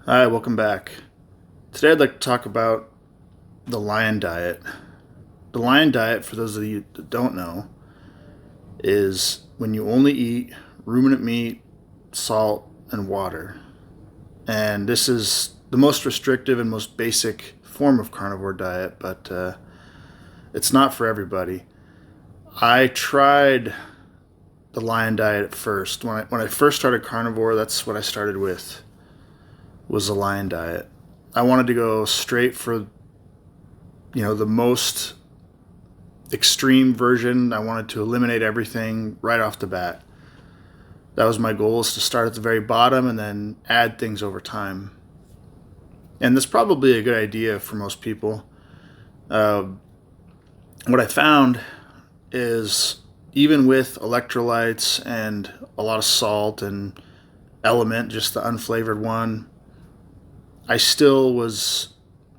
Hi, welcome back. Today I'd like to talk about the lion diet. The lion diet, for those of you that don't know, is when you only eat ruminant meat, salt, and water. And this is the most restrictive and most basic form of carnivore diet, but it's not for everybody. I tried the lion diet at first. When I first started carnivore, that's what I started with, was the lion diet. I wanted to go straight for the most extreme version. I wanted to eliminate everything right off the bat. That was my goal, is to start at the very bottom and then add things over time. And that's probably a good idea for most people. Uh, what I found is, even with electrolytes and a lot of salt and element, just the unflavored one, I still was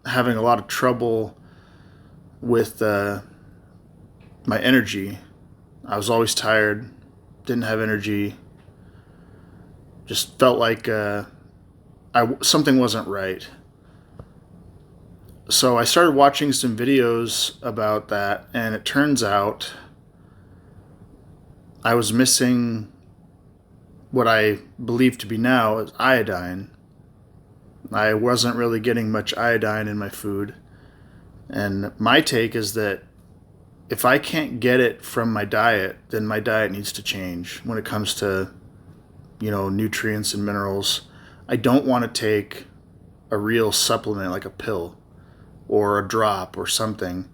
having a lot of trouble with my energy. I was always tired, didn't have energy, just felt like something wasn't right. So I started watching some videos about that, and it turns out I was missing what I believe to be now is iodine. I wasn't really getting much iodine in my food. And my take is that if I can't get it from my diet, then my diet needs to change when it comes to, nutrients and minerals. I don't want to take a real supplement like a pill or a drop or something.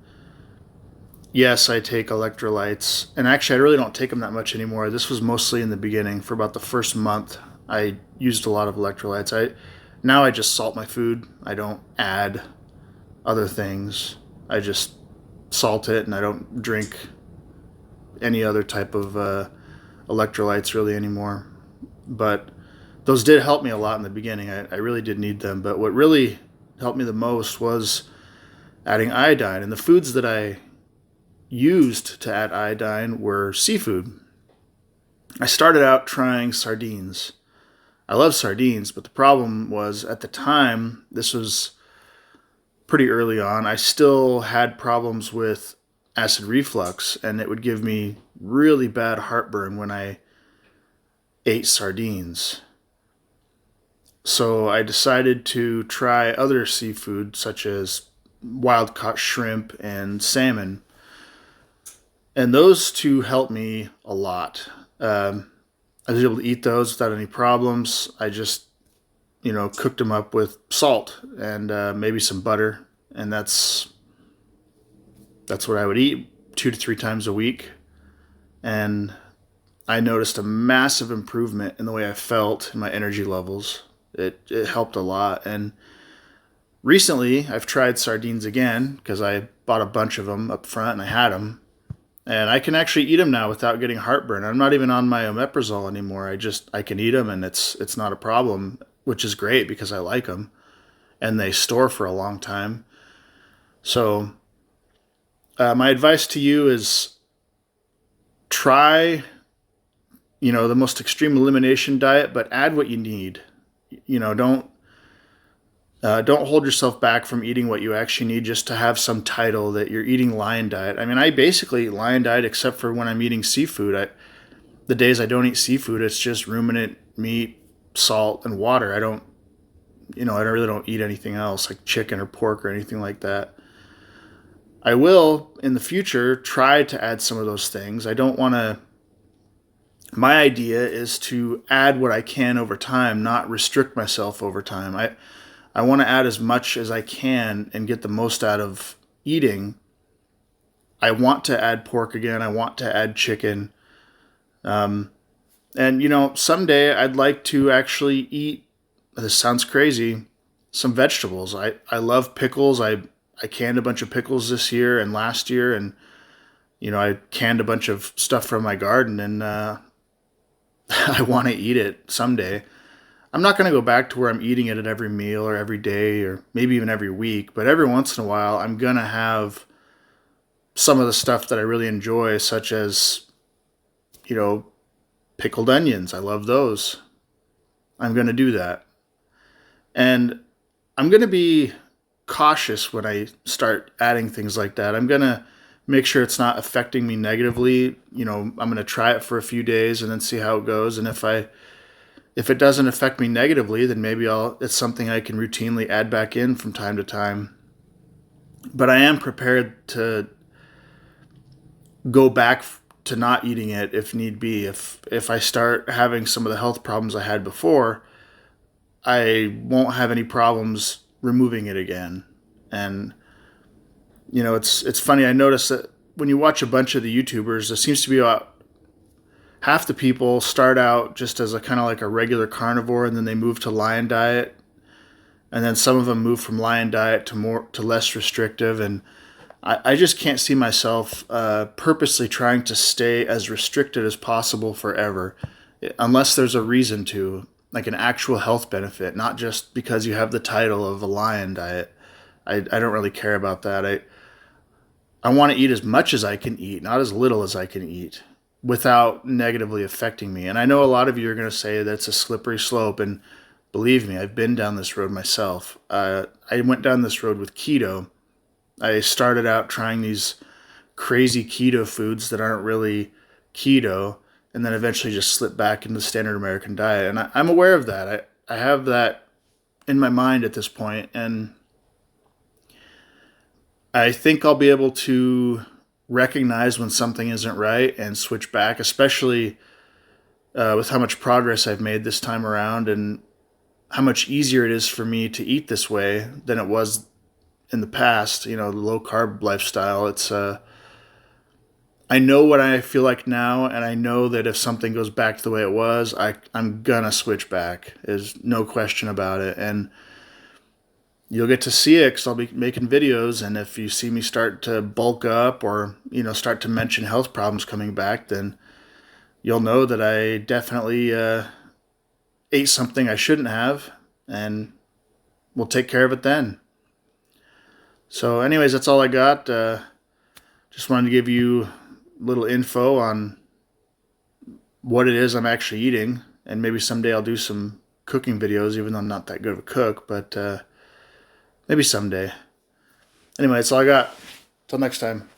Yes, I take electrolytes, and actually, I really don't take them that much anymore. This was mostly in the beginning. For about the first month, I used a lot of electrolytes. Now I just salt my food. I don't add other things. I just salt it, and I don't drink any other type of electrolytes really anymore. But those did help me a lot in the beginning. I really did need them. But what really helped me the most was adding iodine. And the foods that I used to add iodine were seafood. I started out trying sardines. I love sardines, but the problem was, at the time, this was pretty early on, I still had problems with acid reflux, and it would give me really bad heartburn when I ate sardines. So I decided to try other seafood, such as wild caught shrimp and salmon. And those two helped me a lot. I was able to eat those without any problems. I just, cooked them up with salt and maybe some butter, and that's what I would eat 2 to 3 times a week. And I noticed a massive improvement in the way I felt and my energy levels. It helped a lot. And recently, I've tried sardines again because I bought a bunch of them up front and I had them. And I can actually eat them now without getting heartburn. I'm not even on my omeprazole anymore. I can eat them, and it's not a problem, which is great because I like them, and they store for a long time. So my advice to you is, try the most extreme elimination diet, but add what you need. Don't hold yourself back from eating what you actually need just to have some title that you're eating lion diet. I mean, I basically eat lion diet except for when I'm eating seafood. The days I don't eat seafood, it's just ruminant meat, salt, and water. I really don't eat anything else like chicken or pork or anything like that. I will, in the future, try to add some of those things. I don't want to. My idea is to add what I can over time, not restrict myself over time. I want to add as much as I can and get the most out of eating. I want to add pork again. I want to add chicken. And someday I'd like to actually eat, this sounds crazy, some vegetables. I love pickles. I canned a bunch of pickles this year and last year. And, I canned a bunch of stuff from my garden, and I want to eat it someday. I'm not going to go back to where I'm eating it at every meal or every day or maybe even every week, but every once in a while I'm going to have some of the stuff that I really enjoy, such as, pickled onions. I love those. I'm going to do that. And I'm going to be cautious when I start adding things like that. I'm going to make sure it's not affecting me negatively. I'm going to try it for a few days and then see how it goes. And if it doesn't affect me negatively, then maybe it's something I can routinely add back in from time to time. But I am prepared to go back to not eating it if need be. If I start having some of the health problems I had before, I won't have any problems removing it again. And it's funny. I noticed that when you watch a bunch of the YouTubers, there seems to be about half the people start out just as a kind of like a regular carnivore, and then they move to lion diet, and then some of them move from lion diet to less restrictive. And I just can't see myself purposely trying to stay as restricted as possible forever, unless there's a reason to, like an actual health benefit, not just because you have the title of a lion diet. I don't really care about that. I want to eat as much as I can eat, not as little as I can eat, without negatively affecting me. And I know a lot of you are going to say that's a slippery slope, and believe me, I've been down this road myself. I went down this road with keto. I started out trying these crazy keto foods that aren't really keto, and then eventually just slipped back into the standard American diet. And I'm aware of that. I have that in my mind at this point, and I think I'll be able to recognize when something isn't right and switch back, especially with how much progress I've made this time around and how much easier it is for me to eat this way than it was in the past. The low carb lifestyle. I know what I feel like now, and I know that if something goes back to the way it was, I'm gonna switch back. There's no question about it. And you'll get to see it because I'll be making videos, and if you see me start to bulk up or start to mention health problems coming back, then you'll know that I definitely ate something I shouldn't have, and we'll take care of it then. So anyways, that's all I got. Just wanted to give you a little info on what it is I'm actually eating, and maybe someday I'll do some cooking videos, even though I'm not that good of a cook, but maybe someday. Anyway, that's all I got. Till next time.